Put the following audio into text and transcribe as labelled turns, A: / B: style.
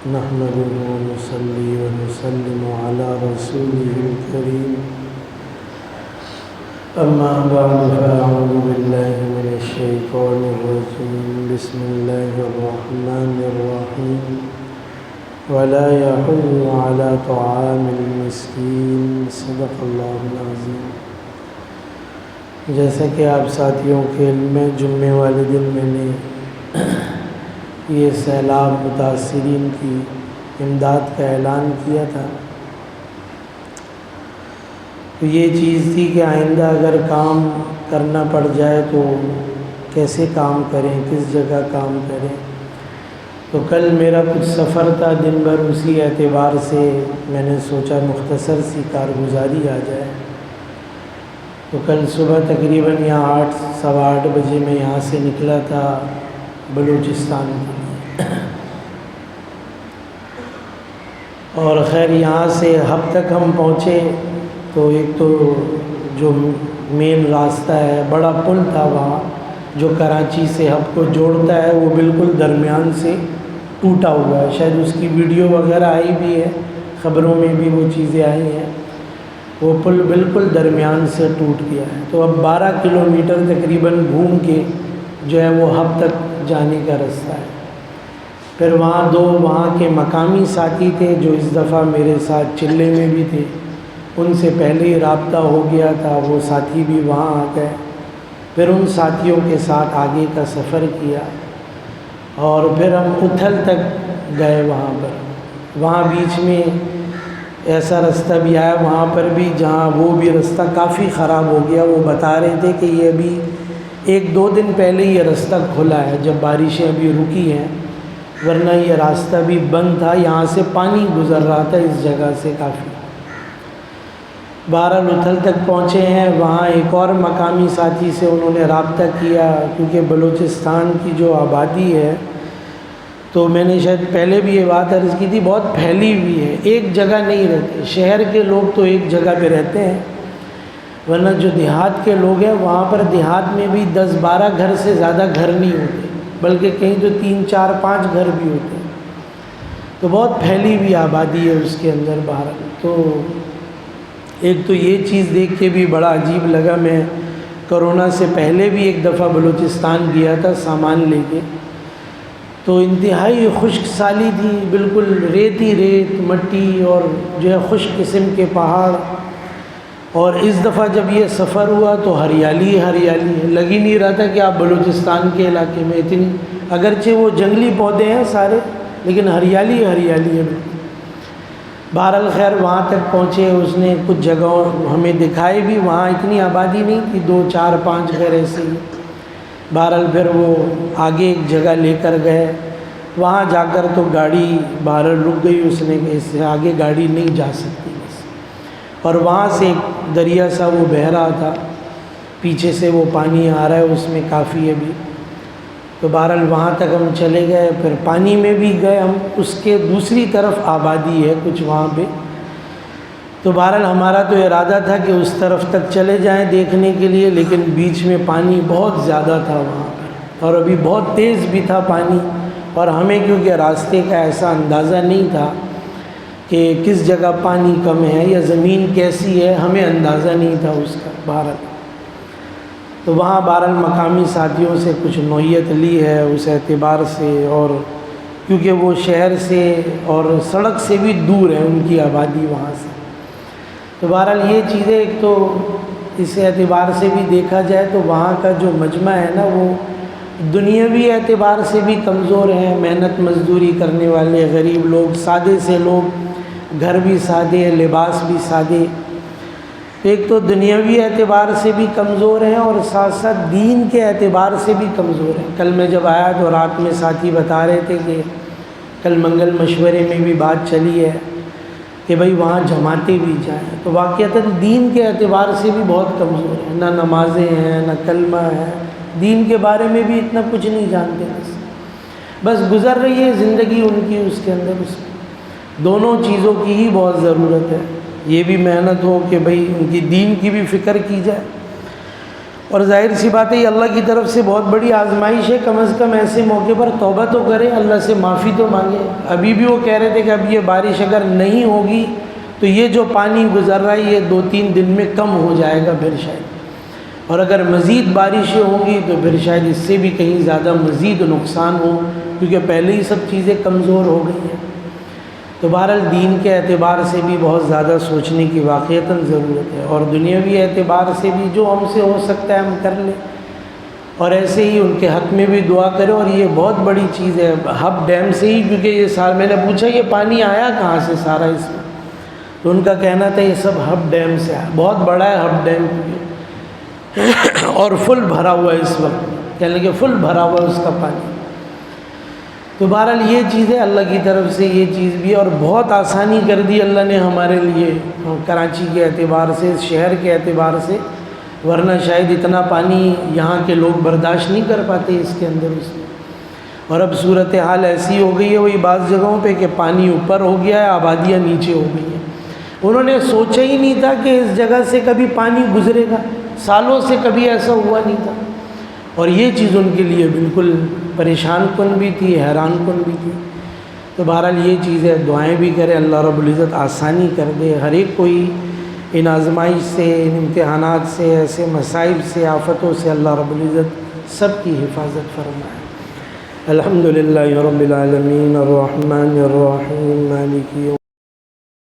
A: نحمده ونصلي ونسلم على رسوله الكريم أما بعد فأعوذ بالله من الشيطان الرجيم بسم الله الرحمن الرحيم ولا يحض على طعام المسكين صدق اللہ العظیم۔ جیسا کہ آپ ساتھیوں کے علم میں جمعے والے دن میں نے یہ سیلاب متاثرین کی امداد کا اعلان کیا تھا، تو یہ چیز تھی کہ آئندہ اگر کام کرنا پڑ جائے تو کیسے کام کریں، کس جگہ کام کریں۔ تو کل میرا کچھ سفر تھا دن بھر، اسی اعتبار سے میں نے سوچا مختصر سی کارگزاری آ جائے۔ تو کل صبح تقریباً یہاں 8 سوا 8 بجے میں یہاں سے نکلا تھا بلوچستان کے لیے، اور خیر یہاں سے حب تک ہم پہنچے تو ایک تو جو مین راستہ ہے، بڑا پل تھا وہاں جو کراچی سے حب کو جوڑتا ہے، وہ بالکل درمیان سے ٹوٹا ہوا ہے۔ شاید اس کی ویڈیو وغیرہ آئی بھی ہے، خبروں میں بھی وہ چیزیں آئی ہیں۔ وہ پل بالکل درمیان سے ٹوٹ گیا ہے، تو اب 12 کلومیٹر تقریباً گھوم کے جو ہے وہ حب تک جانے کا رستہ ہے۔ پھر وہاں کے مقامی ساتھی تھے جو اس دفعہ میرے ساتھ چلے میں بھی تھے، ان سے پہلے ہی رابطہ ہو گیا تھا، وہ ساتھی بھی وہاں آ گئے۔ پھر ان ساتھیوں کے ساتھ آگے کا سفر کیا، اور پھر ہم اتھل تک گئے۔ وہاں بیچ میں ایسا رستہ بھی آیا وہاں پر بھی، جہاں وہ بھی رستہ کافی خراب ہو گیا۔ وہ بتا رہے تھے کہ یہ ابھی 1-2 دن پہلے یہ رستہ کھلا ہے، جب بارشیں ابھی رکی ہیں، ورنہ یہ راستہ بھی بند تھا، یہاں سے پانی گزر رہا تھا اس جگہ سے کافی۔ بہرحال اتھل تک پہنچے ہیں، وہاں ایک اور مقامی ساتھی سے انہوں نے رابطہ کیا، کیونکہ بلوچستان کی جو آبادی ہے، تو میں نے شاید پہلے بھی یہ بات عرض کی تھی، بہت پھیلی ہوئی ہے، ایک جگہ نہیں رہتے۔ شہر کے لوگ تو ایک جگہ پہ رہتے ہیں، ورنہ جو دیہات کے لوگ ہیں وہاں پر دیہات میں بھی 10-12 گھر سے زیادہ گھر نہیں ہوتے، بلکہ کہیں تو 3-4-5 گھر بھی ہوتے ہیں، تو بہت پھیلی ہوئی آبادی ہے اس کے اندر باہر۔ تو ایک تو یہ چیز دیکھ کے بھی بڑا عجیب لگا۔ میں کرونا سے پہلے بھی ایک دفعہ بلوچستان گیا تھا سامان لے کے، تو انتہائی خشک سالی تھی، بالکل ریت ہی ریت، مٹی، اور جو ہے خشک قسم کے پہاڑ۔ اور اس دفعہ جب یہ سفر ہوا تو ہریالی ہریالی ہے، لگ ہی نہیں رہا تھا کہ آپ بلوچستان کے علاقے میں اتنی، اگرچہ وہ جنگلی پودے ہیں سارے، لیکن ہریالی ہریالی ہے۔ بہرحال خیر وہاں تک پہنچے، اس نے کچھ جگہوں ہمیں دکھائے بھی، وہاں اتنی آبادی نہیں تھی، 2-4-5 گھر ایسے ہی۔ بہرحال پھر وہ آگے ایک جگہ لے کر گئے، وہاں جا کر تو گاڑی بہرحال رک گئی، اس نے کہ اس سے آگے گاڑی نہیں جا سکتی بس۔ اور وہاں سے ایک دریا سا وہ بہہ رہا تھا، پیچھے سے وہ پانی آ رہا ہے، اس میں کافی ابھی۔ تو بہرحال وہاں تک ہم چلے گئے، پھر پانی میں بھی گئے ہم، اس کے دوسری طرف آبادی ہے کچھ وہاں پہ۔ تو بہرحال ہمارا تو ارادہ تھا کہ اس طرف تک چلے جائیں دیکھنے کے لیے، لیکن بیچ میں پانی بہت زیادہ تھا وہاں پر، اور ابھی بہت تیز بھی تھا پانی، اور ہمیں کیونکہ راستے کا ایسا اندازہ نہیں تھا کہ کس جگہ پانی کم ہے یا زمین کیسی ہے، ہمیں اندازہ نہیں تھا اس کا۔ بہرحال تو وہاں بہرحال مقامی ساتھیوں سے کچھ نوعیت لی ہے اس اعتبار سے، اور کیونکہ وہ شہر سے اور سڑک سے بھی دور ہے ان کی آبادی وہاں سے۔ تو بہرحال یہ چیزیں ایک تو اس اعتبار سے بھی دیکھا جائے تو وہاں کا جو مجمع ہے نا، وہ دنیاوی اعتبار سے بھی کمزور ہیں، محنت مزدوری کرنے والے غریب لوگ، سادے سے لوگ، گھر بھی سادے، لباس بھی سادے۔ ایک تو دنیاوی اعتبار سے بھی کمزور ہیں، اور ساتھ ساتھ دین کے اعتبار سے بھی کمزور ہیں۔ کل میں جب آیا تو رات میں ساتھی بتا رہے تھے کہ کل منگل مشورے میں بھی بات چلی ہے کہ بھئی وہاں جماعتیں بھی جائیں، تو واقعتاً دین کے اعتبار سے بھی بہت کمزور ہیں، نہ نمازیں ہیں نہ کلمہ ہے، دین کے بارے میں بھی اتنا کچھ نہیں جانتے، بس گزر رہی ہے زندگی ان کی اس کے اندر۔ اس دونوں چیزوں کی ہی بہت ضرورت ہے، یہ بھی محنت ہو کہ بھئی ان کی دین کی بھی فکر کی جائے، اور ظاہر سی بات ہے یہ اللہ کی طرف سے بہت بڑی آزمائش ہے، کم از کم ایسے موقع پر توبہ تو کرے، اللہ سے معافی تو مانگے۔ ابھی بھی وہ کہہ رہے تھے کہ اب یہ بارش اگر نہیں ہوگی تو یہ جو پانی گزر رہا ہے یہ 2-3 دن میں کم ہو جائے گا پھر شاید، اور اگر مزید بارشیں ہوں گی تو پھر شاید اس سے بھی کہیں زیادہ مزید نقصان ہو، کیونکہ پہلے ہی سب چیزیں کمزور ہو گئی ہیں۔ تو بہرحال دین کے اعتبار سے بھی بہت زیادہ سوچنے کی واقعتاً ضرورت ہے، اور دنیاوی اعتبار سے بھی جو ہم سے ہو سکتا ہے ہم کر لیں، اور ایسے ہی ان کے حق میں بھی دعا کریں۔ اور یہ بہت بڑی چیز ہے ہب ڈیم سے ہی، کیونکہ یہ سال میں نے پوچھا یہ پانی آیا کہاں سے سارا اس میں، تو ان کا کہنا تھا یہ سب ہب ڈیم سے آیا، بہت بڑا ہے ہب ڈیم اور فل بھرا ہوا ہے اس وقت، کہنے لگے فل بھرا ہوا ہے اس کا پانی۔ تو بہرحال یہ چیز ہے اللہ کی طرف سے، یہ چیز بھی، اور بہت آسانی کر دی اللہ نے ہمارے لیے کراچی کے اعتبار سے، اس شہر کے اعتبار سے، ورنہ شاید اتنا پانی یہاں کے لوگ برداشت نہیں کر پاتے اس کے اندر اس میں۔ اور اب صورتحال ایسی ہو گئی ہے وہی بعض جگہوں پہ کہ پانی اوپر ہو گیا ہے، آبادیاں نیچے ہو گئی ہیں۔ انہوں نے سوچا ہی نہیں تھا کہ اس جگہ سے کبھی پانی گزرے گا، سالوں سے کبھی ایسا ہوا نہیں تھا، اور یہ چیز ان کے لیے بالکل پریشان کن بھی تھی، حیران کن بھی تھی۔ تو بہرحال یہ چیز ہے، دعائیں بھی کرے اللہ رب العزت آسانی کر دے، ہر ایک کوئی ان آزمائش سے، ان امتحانات سے، ایسے مصائب سے، آفتوں سے اللہ رب العزت سب کی حفاظت فرمائے۔ الحمدللہ رب العالمین الرحمن الرحیم مالک یوم